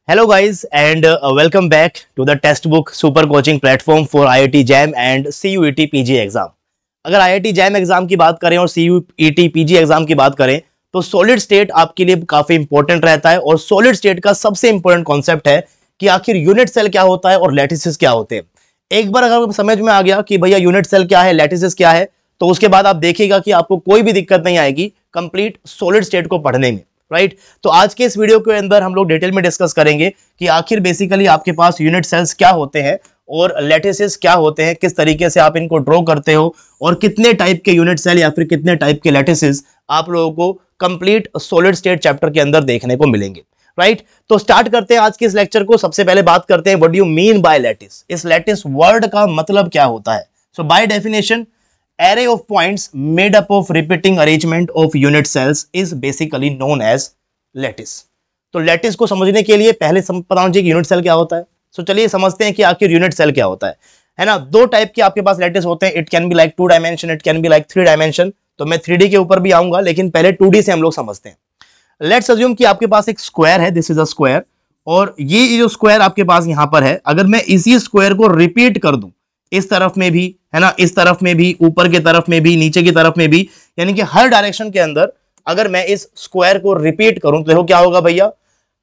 Hello guys and welcome back to the textbook super coaching platform for IIT JAM and CUET PG exam. अगर IIT JAM exam की बात करें और CUET PG exam की बात करें तो सॉलिड स्टेट आपके लिए काफी इंपॉर्टेंट रहता है और सॉलिड स्टेट का सबसे इंपॉर्टेंट कॉन्सेप्ट है कि आखिर यूनिट सेल क्या होता है और लैटिसेस क्या होते हैं। एक बार अगर समझ में आ गया कि भैया यूनिट सेल क्या है, लैटिसेस क्या है, तो उसके बाद आप देखिएगा कि आपको कोई भी दिक्कत नहीं आएगी कंप्लीट सॉलिड स्टेट को पढ़ने में, राइट। तो आज के इस वीडियो के अंदर हम लोग डिटेल में डिस्कस करेंगे कि आखिर बेसिकली आपके पास यूनिट सेल्स क्या होते हैं और लैटिसेस क्या होते हैं, किस तरीके से आप इनको ड्रॉ करते हो और कितने टाइप के यूनिट सेल या फिर कितने टाइप के लैटिसेस आप लोगों को कंप्लीट सॉलिड स्टेट चैप्टर के अंदर देखने को मिलेंगे, राइट। तो स्टार्ट करते हैं आज के इस लेक्चर को। सबसे पहले बात करते हैं what do you mean by lattice. इस लैटिस वर्ड का मतलब क्या होता है। So by definition array of points made up of repeating arrangement of unit cells is basically known as lattice। तो लैटिस को समझने के लिए पहले पता होना चाहिए कि यूनिट सेल क्या होता है। सो चलिए समझते हैं कि आखिर यूनिट सेल क्या होता है ना। दो टाइप के आपके पास लैटिस होते हैं। It can be like 2 dimension, it can be like 3 dimension. तो मैं 3D के ऊपर भी आऊंगा लेकिन पहले 2D से हम लोग समझते हैं। लेट्स अज्यूम कि आपके पास एक स्क्वायर है, दिस इज अ स्क्वायर, और ये जो स्क्वायर आपके पास यहां पर है, अगर मैं इसी स्क्वायर को रिपीट कर दूं इस तरफ में भी, है ना, इस तरफ में भी, ऊपर की तरफ में भी, नीचे की तरफ में भी, यानी कि हर डायरेक्शन के अंदर अगर मैं इस स्क्वायर को रिपीट करूं तो देखो क्या होगा भैया।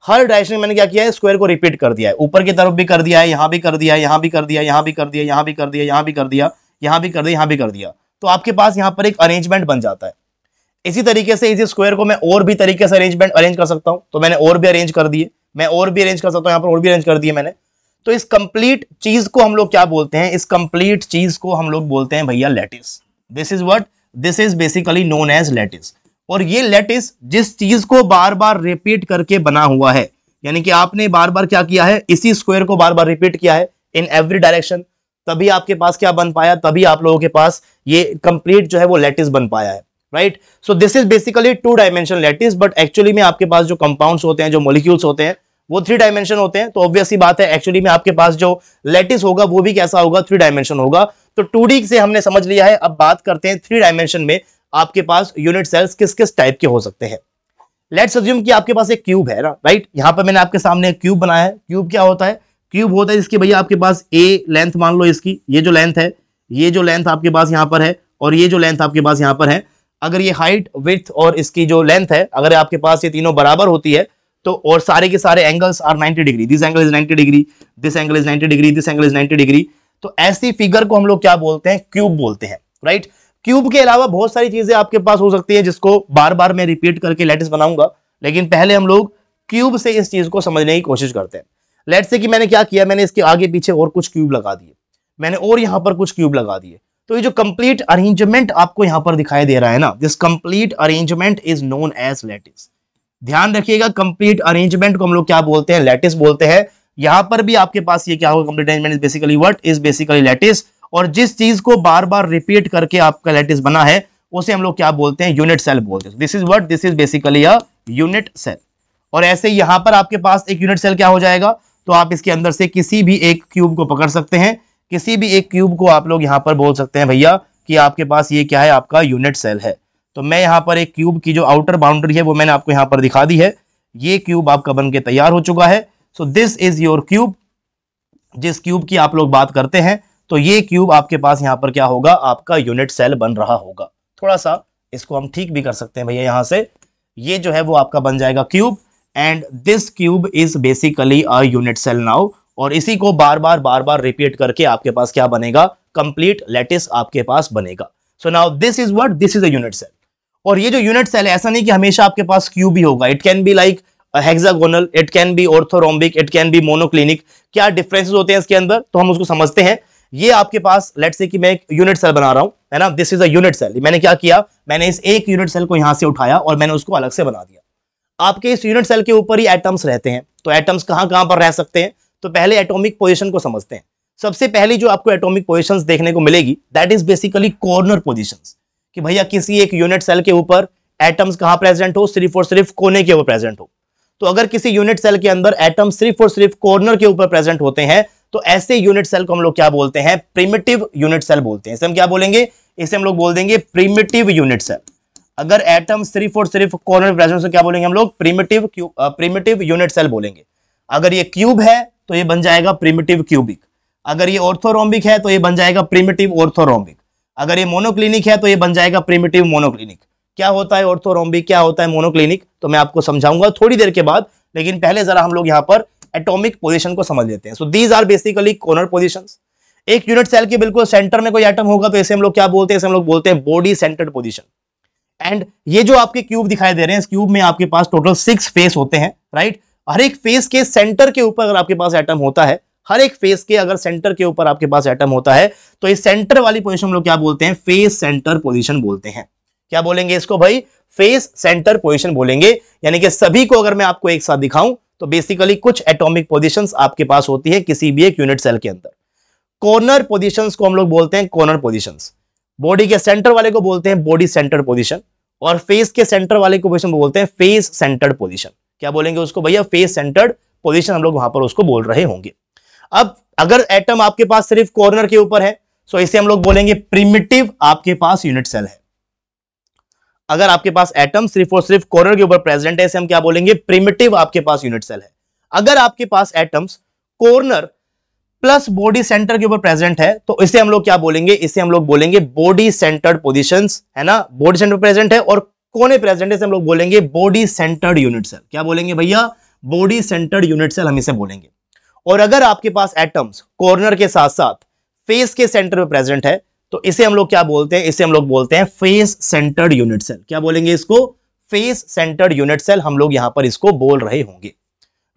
हर डायरेक्शन में मैंने क्या किया है, स्क्वायर को रिपीट कर दिया है। ऊपर की तरफ भी कर दिया है, यहां भी कर दिया है, यहां भी कर दिया, यहां भी कर दिया, यहां भी कर दिया, यहां भी कर दिया, यहां भी कर दिया, यहां भी कर दिया। तो आपके पास यहां पर एक अरेंजमेंट बन जाता है। इसी तरीके से इस स्क्वायर को मैं और भी तरीके से अरेंज कर सकता हूं। तो मैंने और भी अरेंज कर दिए, मैं और भी अरेंज कर सकता हूं, यहां पर और भी अरेंज कर दिए मैंने। तो इस कंप्लीट चीज को हम लोग क्या बोलते हैं, इस कंप्लीट चीज को हम लोग बोलते हैं भैया lattice. This is what, this is basically known as lattice. और ये लैटिस जिस चीज को बार बार रिपीट करके बना हुआ है, यानी कि आपने बार बार क्या किया है, इसी स्क्वायर को बार बार रिपीट किया है इन एवरी डायरेक्शन, तभी आपके पास क्या बन पाया, तभी आप लोगों के पास ये कंप्लीट जो है वो लैटिस बन पाया है, right. So this is basically 2 dimension lattice, but actually में आपके पास जो कंपाउंड्स होते हैं, जो मॉलिक्यूल्स होते हैं, वो 3 डायमेंशन होते हैं। तो ऑब्वियस सी बात है एक्चुअली में आपके पास जो लैटिस होगा वो भी कैसा होगा, 3 डायमेंशन होगा। तो 2D से हमने समझ लिया है, अब बात करते हैं 3 डायमेंशन में आपके पास यूनिट सेल्स किस किस टाइप के हो सकते हैं। लेट्स अज्यूम कि आपके पास एक क्यूब है ना, राइट। यहां पर मैंने आपके सामने एक क्यूब बनाया है। क्यूब क्या होता है, क्यूब होता है जिसकी भैया आपके पास ए लेंथ मान लो, इसकी ये जो लेंथ है, ये जो लेंथ आपके पास यहां पर है और ये जो लेंथ आपके पास यहां पर है, अगर ये हाइट, विड्थ और इसकी जो लेंथ है, अगर आपके पास ये तीनों बराबर होती है तो, और सारे के सारे angles are 90 degree, this angle is 90 degree, this angle is 90 degree, this angle is 90 degree, तो ऐसी फिगर को हम लोग क्या बोलते हैं, क्यूब बोलते हैं, राइट। क्यूब के अलावा बहुत सारी चीजें आपके पास हो सकती है जिसको बार बार मैं रिपीट करके लैटिस बनाऊंगा, लेकिन पहले हम लोग क्यूब से इस चीज को समझने की कोशिश करते हैं। लेट्स से कि मैंने क्या किया, मैंने इसके आगे पीछे और कुछ क्यूब लगा दिए, मैंने और यहां पर कुछ क्यूब लगा दिए। तो ये जो कंप्लीट अरेंजमेंट आपको यहां पर दिखाई दे रहा है ना, this complete arrangement is known as lattice. ध्यान रखिएगा, कंप्लीट अरेंजमेंट को हम लोग क्या बोलते हैं, लैटिस बोलते हैं। यहां पर भी आपके पास ये क्या होगा, complete arrangement is basically what, is basically lattice. और जिस चीज को बार बार रिपीट करके आपका लैटिस बना है उसे हम लोग क्या बोलते हैं, यूनिट सेल बोलते हैं। This is what, this is basically a unit cell. और ऐसे यहां पर आपके पास एक यूनिट सेल क्या हो जाएगा, तो आप इसके अंदर से किसी भी एक क्यूब को पकड़ सकते हैं, किसी भी एक क्यूब को आप लोग यहां पर बोल सकते हैं भैया कि आपके पास ये क्या है, आपका यूनिट सेल है। तो मैं यहां पर एक क्यूब की जो आउटर बाउंड्री है वो मैंने आपको यहां पर दिखा दी है। ये क्यूब आपका बन के तैयार हो चुका है। So this is your cube. जिस क्यूब की आप लोग बात करते हैं, तो ये क्यूब आपके पास यहां पर क्या होगा, आपका यूनिट सेल बन रहा होगा। थोड़ा सा इसको हम ठीक भी कर सकते हैं भैया, यहां से ये जो है वो आपका बन जाएगा cube, and this cube is basically a unit cell now. और इसी को बार बार रिपीट करके आपके पास क्या बनेगा, कंप्लीट लैटिस आपके पास बनेगा। So now this is what, this is a unit cell. और ये जो यूनिट सेल है, ऐसा नहीं कि हमेशा आपके पास क्यूब ही होगा, it can be like hexagonal, it can be orthorhombic, it can be monoclinic. क्या डिफरेंसेस होते हैं इसके अंदर, तो हम उसको समझते हैं। ये आपके पास लेट्स से कि मैं एक यूनिट सेल बना रहा हूं, है ना, this is a unit cell. मैंने क्या किया, मैंने इस एक यूनिट सेल को यहां से उठाया और मैंने उसको अलग से बना दिया। आपके इस यूनिट सेल के ऊपर ही एटम्स रहते हैं। तो एटम्स कहां कहां पर रह सकते हैं, तो पहले एटॉमिक पोजीशन को समझते हैं। सबसे पहली जो आपको एटॉमिक पोजीशंस देखने को मिलेगी, that is basically corner positions, कि भैया किसी एक यूनिट सेल के ऊपर एटम्स कहां प्रेजेंट हो, सिर्फ और सिर्फ कोने के ऊपर प्रेजेंट हो। तो अगर किसी यूनिट सेल के अंदर एटम सिर्फ और सिर्फ कॉर्नर के ऊपर प्रेजेंट होते हैं, तो ऐसे यूनिट सेल को हम लोग क्या बोलते हैं, प्रिमिटिव यूनिट सेल बोलते हैं। इसे हम क्या बोलेंगे, इसे हम लोग बोल देंगे प्रिमिटिव यूनिट सेल। अगर एटम सिर्फ और सिर्फ कॉर्नर प्रेजेंट, क्या बोलेंगे हम लोग, प्रिमिटिव यूनिट सेल बोलेंगे। अगर ये क्यूब है तो ये बन जाएगा प्रिमिटिव क्यूबिक, अगर ये ऑर्थोरोम्बिक है तो ये बन जाएगा प्रिमिटिव ऑर्थोरोम्बिक, अगर ये मोनोक्लिनिक है तो ये बन जाएगा प्रिमिटिव मोनोक्लिनिक। क्या होता है ऑर्थोरोम्बिक, क्या होता है मोनोक्लिनिक, तो मैं आपको समझाऊंगा थोड़ी देर के बाद, लेकिन पहले जरा हम लोग यहाँ पर एटॉमिक पोजीशन को समझ लेते हैं। So these are basically corner positions. एक यूनिट सेल के बिल्कुल सेंटर में कोई एटम होगा तो इसे हम लोग क्या बोलते हैं, इसे हम लोग बोलते हैं बॉडी सेंटर्ड पोजीशन। एंड ये जो आपके क्यूब दिखाई दे रहे हैं, इस क्यूब में आपके पास टोटल 6 फेस होते हैं, राइट। हर एक फेस के सेंटर के ऊपर अगर आपके पास एटम होता है, हर एक फेस के अगर सेंटर के ऊपर आपके पास एटम होता है, तो इस सेंटर वाली पोजीशन हम लोग क्या बोलते हैं, फेस सेंटर पोजीशन बोलते हैं। क्या बोलेंगे इसको भाई, फेस सेंटर पोजीशन बोलेंगे। यानी कि सभी को अगर मैं आपको एक साथ दिखाऊं तो बेसिकली कुछ एटॉमिक पोजीशंस आपके पास होती है किसी भी एक यूनिट सेल के अंदर। कॉर्नर पोजीशंस को हम लोग बोलते हैं कॉर्नर पोजीशंस। बॉडी के सेंटर वाले को बोलते हैं बॉडी सेंटर पोजीशन, और फेस के सेंटर वाले को पोजीशन बोलते हैं फेस सेंटर्ड पोजीशन। क्या बोलेंगे उसको भैया, फेस सेंटर्ड पोजीशन हम लोग वहां पर उसको बोल रहे होंगे। अब अगर एटम आपके पास सिर्फ कॉर्नर के ऊपर है तो इसे हम लोग बोलेंगे प्रिमिटिव आपके पास यूनिट सेल है। अगर आपके पास एटम सिर्फ और सिर्फ कॉर्नर के ऊपर प्रेजेंट है, इसे हम क्या बोलेंगे, प्रिमिटिव आपके पास यूनिट सेल है। अगर आपके पास atoms corner plus body center के ऊपर प्रेजेंट है तो इसे हम लोग क्या बोलेंगे, इसे हम लोग बोलेंगे बॉडी सेंटर्ड पोजीशंस, है ना। बॉडी सेंटर प्रेजेंट है और कोने प्रेजेंट है, इसे हम लोग बोलेंगे बॉडी सेंटर्ड यूनिट सेल। क्या बोलेंगे भैया, बॉडी सेंटर्ड यूनिट सेल हम इसे बोलेंगे। और अगर आपके पास एटम्स कॉर्नर के साथ साथ फेस के सेंटर में प्रेजेंट है तो इसे हम लोग क्या बोलते हैं, इसे हम लोग बोलते हैं फेस सेंटर्ड यूनिट सेल। क्या बोलेंगे इसको, फेस सेंटर्ड यूनिट सेल हम लोग यहां पर इसको बोल रहे होंगे,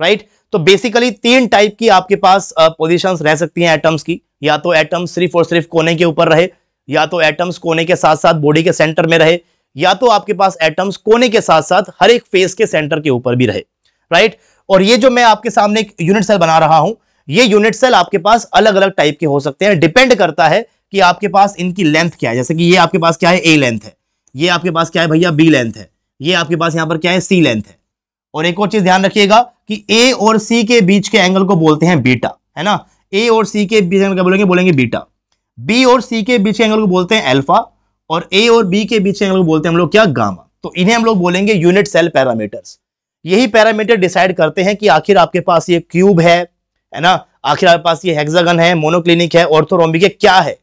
राइट। तो बेसिकली 3 टाइप की आपके पास पोजीशंस रह सकती हैं एटम्स की। या तो एटम सिर्फ और सिर्फ कोने के ऊपर रहे, या तो एटम्स कोने के साथ साथ बॉडी के सेंटर में रहे, या तो आपके पास एटम्स कोने के साथ साथ हर एक फेस के सेंटर के ऊपर भी रहे, राइट। और ये जो मैं आपके सामने एक यूनिट सेल बना रहा हूं, ये यूनिट सेल आपके पास अलग अलग टाइप के हो सकते हैं, डिपेंड करता है कि आपके पास इनकी लेंथ क्या है। जैसे कि ये आपके पास क्या है, ए लेंथ है, ये आपके पास क्या है भैया, बी लेंथ है, ये आपके पास यहां पर क्या है, सी लेंथ है। और एक और चीज ध्यान रखिएगा कि ए और सी के बीच के एंगल को बोलते हैं बीटा, है ना। ए और सी के बीच एंगल क्या बोलेंगे, बोलेंगे बीटा। बी और सी के बीच के एंगल को बोलते हैं अल्फा, और ए और बी के बीच के एंगल को बोलते हैं हम लोग क्या, गामा। तो इन्हें हम लोग बोलेंगे यूनिट सेल पैरामीटर्स। यही पैरामीटर डिसाइड करते हैं कि आखिर आपके पास ये क्यूब है ना, आखिर आपके पास ये हेक्सागन है, मोनोक्लिनिक है, ऑर्थोरोम्बिक है, क्या है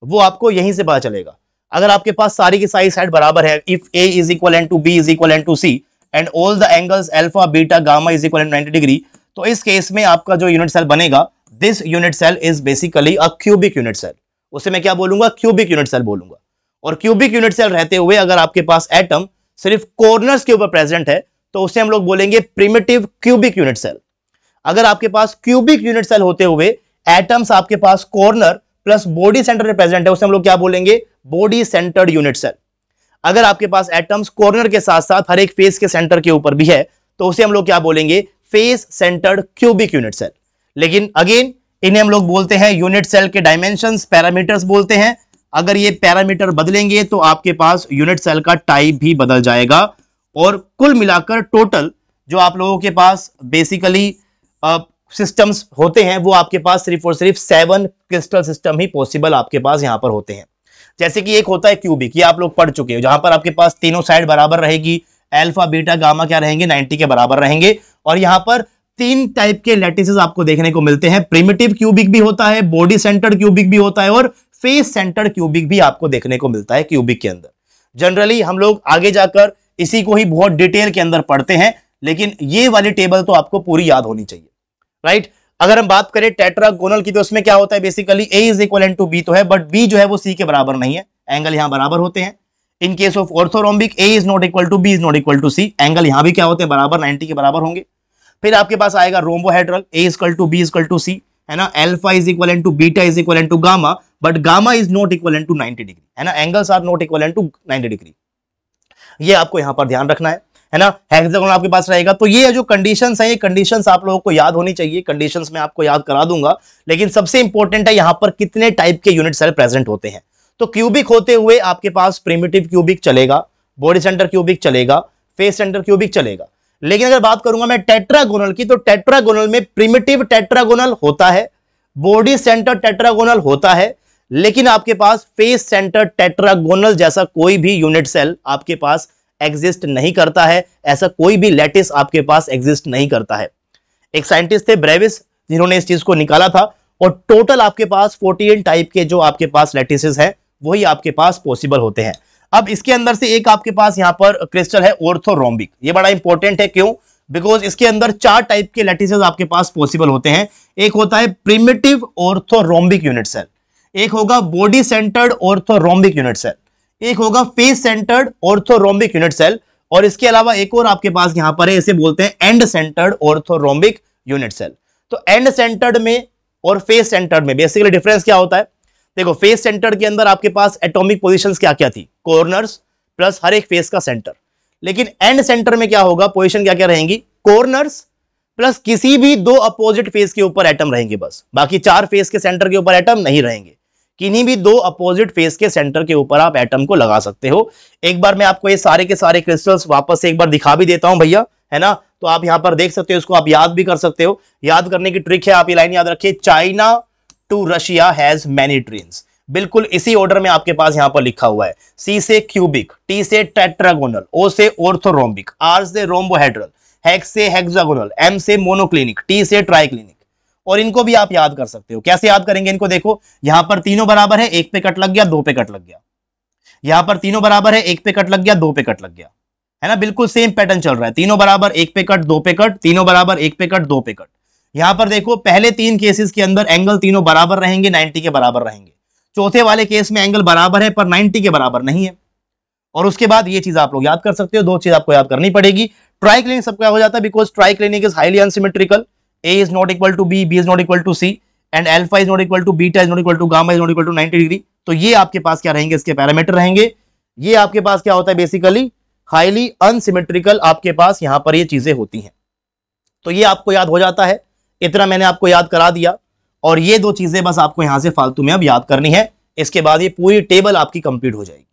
वो आपको यहीं से पता चलेगा। अगर आपके पास सारी की सारी साइड बराबर है, if A is equal and to B is equal and to C and all the angles alpha beta gamma is equal and 90 degree, तो इस केस में आपका जो यूनिट सेल बनेगा, this unit cell is basically a cubic unit cell. उसे मैं क्या बोलूंगा, क्यूबिक यूनिट सेल बोलूंगा। और क्यूबिक यूनिट सेल रहते हुए अगर आपके पास एटम सिर्फ कॉर्नर्स के ऊपर प्रेजेंट है तो उसे हम लोग बोलेंगे प्रिमिटिव क्यूबिक यूनिट सेल। अगर आपके पास क्यूबिक यूनिट सेल होते हुए एटम्स आपके पास कॉर्नर प्लस बॉडी सेंटर में प्रेजेंट है, उसे हम लोग क्या बोलेंगे, बॉडी सेंटर्ड यूनिट सेल। अगर आपके पास एटम्स कॉर्नर के साथ साथ हर एक फेस के सेंटर के ऊपर भी है तो उसे हम लोग क्या बोलेंगे, face centred cubic unit cell. लेकिन अगेन इन्हें हम लोग बोलते हैं यूनिट सेल के डायमेंशंस, पैरामीटर्स बोलते हैं। अगर ये पैरामीटर बदलेंगे तो आपके पास यूनिट सेल का टाइप भी बदल जाएगा। और कुल मिलाकर टोटल जो आप लोगों के पास बेसिकली सिस्टम्स होते हैं वो आपके पास सिर्फ और सिर्फ 7 क्रिस्टल सिस्टम ही पॉसिबल आपके पास यहां पर होते हैं। जैसे कि एक होता है क्यूबिक, ये आप लोग पढ़ चुके हो, जहां पर आपके पास तीनों साइड बराबर रहेगी, अल्फा बीटा गामा क्या रहेंगे, 90 के बराबर रहेंगे। और यहां पर 3 टाइप के लैटिसेस आपको देखने को मिलते हैं, प्रिमिटिव क्यूबिक भी होता है, बॉडी सेंटर्ड क्यूबिक भी होता है, और फेस सेंटर्ड क्यूबिक भी आपको देखने को मिलता है क्यूबिक के अंदर। जनरली हम लोग आगे जाकर इसी को ही बहुत डिटेल के अंदर पढ़ते हैं, लेकिन ये वाली टेबल तो आपको पूरी याद होनी चाहिए, राइट। अगर हम बात करें टेट्रागोनल की तो उसमें क्या होता है, basically A is equal to B तो है, बट बी जो है वो सी के बराबर नहीं है, एंगल यहां बराबर होते हैं। In case of orthorhombic A is not equal to B is not equal to C, angle यहां भी क्या होते हैं, बराबर, 90 के बराबर होंगे। फिर आपके पास आएगा rhombohedral, A is equal to B is equal to C, है ना, alpha is equal to beta is equal to gamma, but gamma is not equal to 90 degree, है ना, angles are not equal to 90 degree. ये आपको यहां पर ध्यान रखना है ना। हेक्सागोनल आपके पास रहेगा। तो ये जो कंडीशंस है, ये कंडीशंस आप लोगों को याद होनी चाहिए। कंडीशंस मैं आपको याद करा दूंगा, लेकिन सबसे इंपॉर्टेंट है यहां पर कितने टाइप के यूनिट सेल प्रेजेंट होते हैं। तो क्यूबिक होते हुए आपके पास प्रिमिटिव क्यूबिक चलेगा, बॉडी सेंटर क्यूबिक चलेगा, फेस सेंटर क्यूबिक चलेगा। लेकिन अगर बात करूंगा मैं टेट्रागोनल की, तो टेट्रागोनल में प्रिमिटिव टेट्रागोनल होता है, बॉडी सेंटर टेट्रागोनल होता है, लेकिन आपके पास फेस सेंटर टेट्रागोनल जैसा कोई भी यूनिट सेल आपके पास एग्जिस्ट नहीं करता है, ऐसा कोई भी लैटिस आपके पास एग्जिस्ट नहीं करता है। एक साइंटिस्ट थे ब्रेविस, जिन्होंने इस चीज को निकाला था। और टोटल आपके पास 14 टाइप के जो आपके पास लैटिसेस है वही आपके पास पॉसिबल होते हैं। अब इसके अंदर से एक आपके पास यहां पर क्रिस्टल है ऑर्थोरोम्बिक। ये बड़ा इंपॉर्टेंट है, क्यों? बिकॉज इसके अंदर 4 टाइप के लैटिसेस आपके पास पॉसिबल होते हैं। एक होता है प्रिमिटिव ऑर्थोरोम्बिक यूनिट सेल, एक होगा body centred orthorhombic unit cell, एक होगा face centred orthorhombic unit cell, और इसके अलावा एक और आपके पास यहां पर है, इसे बोलते हैं end centred orthorhombic unit cell. तो एंड सेंटर्ड में और फेस सेंटर्ड में बेसिकली डिफरेंस क्या होता है? देखो, फेस सेंटर्ड के अंदर आपके पास एटॉमिक पोजीशंस क्या क्या थी? कॉर्नर्स प्लस हर एक फेस का सेंटर। लेकिन एंड सेंटर में क्या होगा? पोजीशन क्या क्या रहेंगी? कॉर्नर्स प्लस किसी भी 2 अपोजिट फेस के ऊपर एटम रहेंगे बस। बाकी 4 फेस के सेंटर के ऊपर एटम नहीं रहेंगे। किन्हीं भी 2 अपोजिट फेस के सेंटर के ऊपर आप एटम को लगा सकते हो। एक बार मैं आपको ये सारे के सारे क्रिस्टल्स वापस से एक बार दिखा भी देता हूं भैया, है ना? तो आप यहां पर देख सकते हो, इसको आप याद भी कर सकते हो। याद करने की ट्रिक है, आप ये लाइन याद रखिए, China to Russia has many trains. बिल्कुल इसी ऑर्डर में आपके पास यहां पर लिखा हुआ है। सी से क्यूबिक, टी से टेट्रागोनल, ओ से ऑर्थोरोम्बिक, आर से रोम्बोहेड्रल, हेक्स से हेक्सागोनल, एम से मोनोक्लिनिक, टी से ट्राइक्लिनिक। और इनको भी आप याद कर सकते हो। कैसे याद करेंगे इनको? देखो, यहां पर तीनों बराबर है, एक पे कट लग गया, 2 पे कट लग गया। यहां पर तीनों बराबर है, एक पे कट लग गया, 2 पे कट लग गया, है ना? बिल्कुल सेम पैटर्न चल रहा है। तीनों बराबर, एक पे कट, 2 पे कट, तीनों बराबर, एक पे कट, 2 पे कट। यहां पर देखो, पहले 3 केसेस के अंदर एंगल तीनों बराबर रहेंगे, 90 के बराबर रहेंगे। चौथे वाले केस में एंगल बराबर है पर 90 के बराबर नहीं है। और उसके बाद ये चीज आप लोग याद कर सकते हो, 2 चीज आपको याद करनी पड़ेगी। ट्राइक्लिनिक सबका हो जाता है because triclinic is highly unsymmetrical. A is not equal to B, B is not equal to C, and alpha is not equal to beta is not equal to gamma is not equal to 90 degree. तो ये आपके पास क्या रहेंगे? इसके parameter रहेंगे। ये आपके पास क्या होता है? बेसिकली हाईली अनसिमेट्रिकल आपके पास यहां पर ये चीजें होती हैं। तो ये आपको याद हो जाता है, इतना मैंने आपको याद करा दिया। और ये 2 चीजें बस आपको यहां से फालतू में अब याद करनी है। इसके बाद ये पूरी टेबल आपकी कंप्लीट हो जाएगी,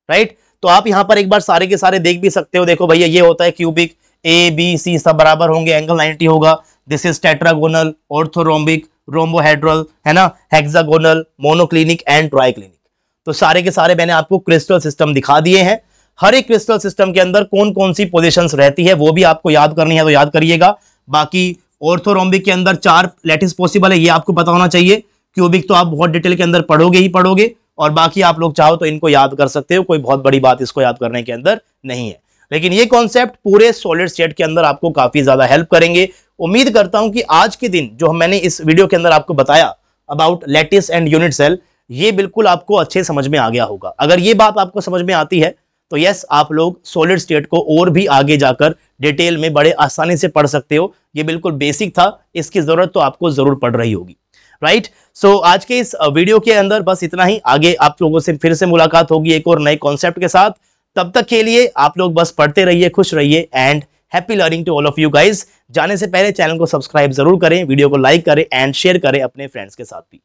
राइट? तो आप यहां पर एक बार सारे के सारे देख भी सकते हो। देखो भैया, ये होता है क्यूबिक, ए बी सी सब बराबर होंगे, एंगल 90 होगा। This is tetragonal, orthorhombic, rhombohedral, है ना, हेक्सागोनल, मोनोक्लिनिक एंड ट्राइक्लिनिक। तो सारे के सारे मैंने आपको क्रिस्टल सिस्टम दिखा दिए हैं। हर एक क्रिस्टल सिस्टम के अंदर कौन कौन सी पोजीशंस रहती है वो भी आपको याद करनी है, तो याद करिएगा। बाकी ऑर्थोरोम्बिक के अंदर 4 लैटिस पॉसिबल है, ये आपको पता होना चाहिए। क्यूबिक तो आप बहुत डिटेल के अंदर पढ़ोगे ही पढ़ोगे, और बाकी आप लोग चाहो तो इनको याद कर सकते हो, कोई बहुत बड़ी बात इसको याद करने के अंदर नहीं है। लेकिन ये कॉन्सेप्ट पूरे सॉलिड स्टेट के अंदर आपको काफी ज्यादा हेल्प करेंगे। उम्मीद करता हूं कि आज के दिन जो मैंने इस वीडियो के अंदर आपको बताया about lattice and unit cell, ये बिल्कुल आपको अच्छे समझ में आ गया होगा। अगर ये बात आपको समझ में आती है तो यस, आप लोग सॉलिड स्टेट को और भी आगे जाकर डिटेल में बड़े आसानी से पढ़ सकते हो। ये बिल्कुल बेसिक था, इसकी जरूरत तो आपको जरूर पड़ रही होगी, राइट? सो आज के इस वीडियो के अंदर बस इतना ही। आगे आप लोगों से फिर से मुलाकात होगी एक और नए कॉन्सेप्ट के साथ। तब तक के लिए आप लोग बस पढ़ते रहिए, खुश रहिए, and happy learning to all of you guys. जाने से पहले चैनल को सब्सक्राइब जरूर करें, वीडियो को लाइक करें एंड शेयर करें अपने फ्रेंड्स के साथ भी।